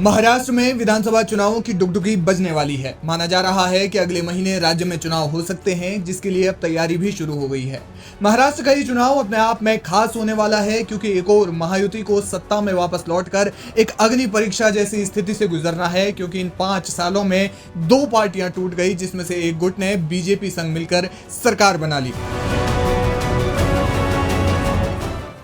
महाराष्ट्र में विधानसभा चुनावों की डुगडुगी बजने वाली है। माना जा रहा है कि अगले महीने राज्य में चुनाव हो सकते हैं, जिसके लिए अब तैयारी भी शुरू हो गई है। महाराष्ट्र का ये चुनाव अपने आप में खास होने वाला है, क्योंकि एक और महायुति को सत्ता में वापस लौटकर एक अग्नि परीक्षा जैसी स्थिति से गुजरना है, क्योंकि इन 5 सालों में 2 पार्टियां टूट गई, जिसमें से एक गुट ने बीजेपी संग मिलकर सरकार बना ली।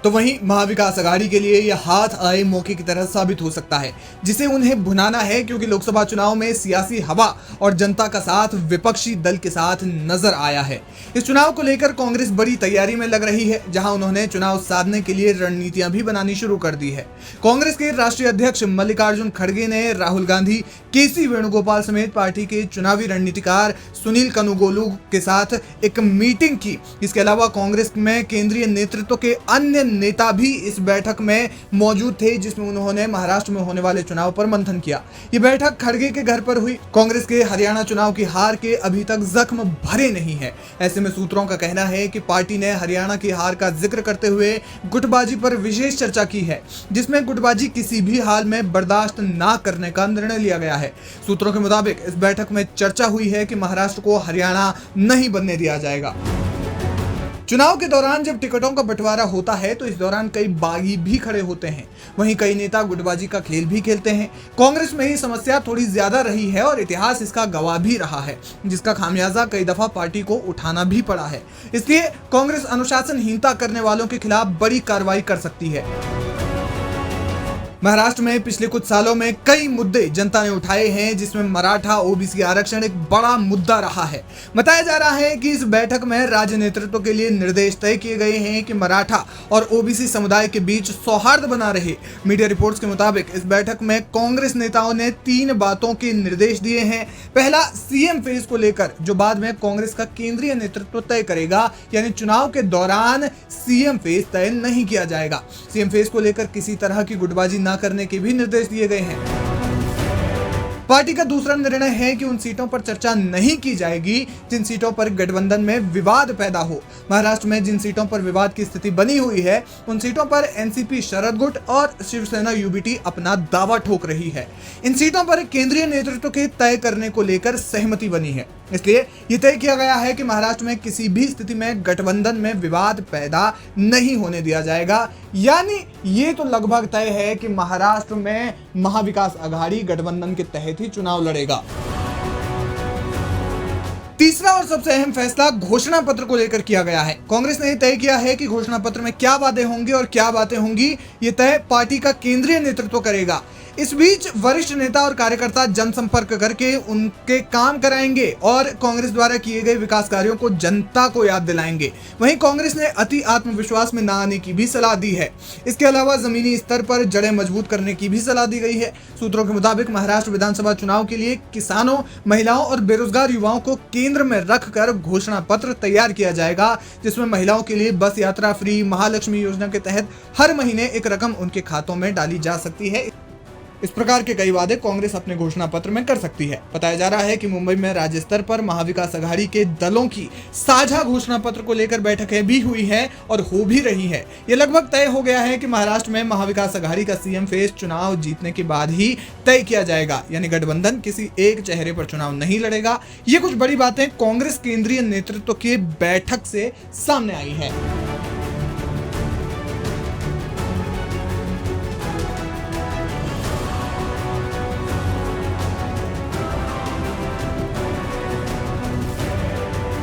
तो वहीं महाविकास अघाड़ी के लिए यह हाथ आए मौके की तरह साबित हो सकता है, जिसे उन्हें भुनाना है, क्योंकि लोकसभा चुनाव में सियासी हवा और जनता का साथ विपक्षी दल के साथ नजर आया है। इस चुनाव को लेकर कांग्रेस बड़ी तैयारी में लग रही है, जहां उन्होंने चुनाव साधने के लिए रणनीतियां भी बनानी शुरू कर दी है। कांग्रेस के राष्ट्रीय अध्यक्ष मल्लिकार्जुन खड़गे ने राहुल गांधी, के.सी. वेणुगोपाल समेत पार्टी के चुनावी रणनीतिकार सुनील कनुगोलु के साथ एक मीटिंग की। इसके अलावा कांग्रेस में केंद्रीय नेतृत्व के अन्य नेता भी इस बैठक में मौजूद थे, जिसमें उन्होंने महाराष्ट्र में होने वाले चुनाव पर मंथन किया। ये बैठक खड़गे के घर पर हुई। कांग्रेस के हरियाणा चुनाव की हार के अभी तक जख्म भरे नहीं है। ऐसे में सूत्रों का कहना है कि पार्टी ने हरियाणा की हार का जिक्र करते हुए गुटबाजी पर विशेष चर्चा की है, जिसमें गुटबाजी किसी भी हाल में बर्दाश्त न करने का निर्णय लिया गया है। सूत्रों के मुताबिक इस बैठक में चर्चा हुई है कि महाराष्ट्र को हरियाणा नहीं बनने दिया जाएगा। चुनाव के दौरान जब टिकटों का बंटवारा होता है, तो इस दौरान कई बागी भी खड़े होते हैं। वहीं कई नेता गुटबाजी का खेल भी खेलते हैं। कांग्रेस में ये समस्या थोड़ी ज्यादा रही है और इतिहास इसका गवाह भी रहा है, जिसका खामियाजा कई दफा पार्टी को उठाना भी पड़ा है। इसलिए कांग्रेस अनुशासनहीनता करने वालों के खिलाफ बड़ी कार्रवाई कर सकती है। महाराष्ट्र में पिछले कुछ सालों में कई मुद्दे जनता ने उठाए हैं, जिसमें मराठा ओबीसी आरक्षण एक बड़ा मुद्दा रहा है। बताया जा रहा है कि इस बैठक में राज्य नेतृत्व के लिए निर्देश तय किए गए हैं कि मराठा और ओबीसी समुदाय के बीच सौहार्द बना रहे। मीडिया रिपोर्ट्स के मुताबिक इस बैठक में कांग्रेस नेताओं ने 3 बातों के निर्देश दिए हैं। पहला, सीएम फेज को लेकर, जो बाद में कांग्रेस का केंद्रीय नेतृत्व तय करेगा, यानी चुनाव के दौरान सीएम फेज तय नहीं किया जाएगा। सीएम फेज को लेकर किसी तरह की गुटबाजी न करने के भी निर्देश दिए गए हैं। पार्टी का दूसरा निर्णय है कि उन सीटों पर चर्चा नहीं की जाएगी जिन सीटों पर गठबंधन में विवाद पैदा हो। महाराष्ट्र में जिन सीटों पर विवाद की स्थिति बनी हुई है, उन सीटों पर एनसीपी शरद गुट और शिवसेना यूबीटी अपना दावा ठोक रही है। इन सीटों पर केंद्रीय नेतृत्व के तय करने को लेकर सहमति बनी है। इसलिए यह तय किया गया है कि महाराष्ट्र में किसी भी स्थिति में गठबंधन में विवाद पैदा नहीं होने दिया जाएगा। यानी ये तो लगभग तय है कि महाराष्ट्र में महाविकास अघाड़ी गठबंधन के तहत ही चुनाव लड़ेगा। तीसरा और सबसे अहम फैसला घोषणा पत्र को लेकर किया गया है। कांग्रेस ने तय किया है कि घोषणा पत्र में क्या वादे होंगे और क्या बातें होंगी, ये तय पार्टी का केंद्रीय नेतृत्व करेगा। इस बीच वरिष्ठ नेता और कार्यकर्ता जनसंपर्क करके उनके काम कराएंगे और कांग्रेस द्वारा किए गए विकास कार्यों को जनता को याद दिलाएंगे। वहीं कांग्रेस ने अति आत्मविश्वास में न आने की भी सलाह दी है। इसके अलावा जमीनी स्तर पर जड़ें मजबूत करने की भी सलाह दी गई है। सूत्रों के मुताबिक महाराष्ट्र विधानसभा चुनाव के लिए किसानों, महिलाओं और बेरोजगार युवाओं को केंद्र में रखकर घोषणा पत्र तैयार किया जाएगा, जिसमें महिलाओं के लिए बस यात्रा फ्री, महालक्ष्मी योजना के तहत हर महीने एक रकम उनके खातों में डाली जा सकती है। इस प्रकार के कई वादे कांग्रेस अपने घोषणा पत्र में कर सकती है। बताया जा रहा है कि मुंबई में राज्य स्तर पर महाविकास अघाड़ी के दलों की साझा घोषणा पत्र को लेकर बैठकें भी हुई है और हो भी रही है। यह लगभग तय हो गया है कि महाराष्ट्र में महाविकास अघाड़ी का सीएम फेज चुनाव जीतने के बाद ही तय किया जाएगा, यानी गठबंधन किसी एक चेहरे पर चुनाव नहीं लड़ेगा। ये कुछ बड़ी बातें कांग्रेस केंद्रीय नेतृत्व की बैठक से सामने आई है।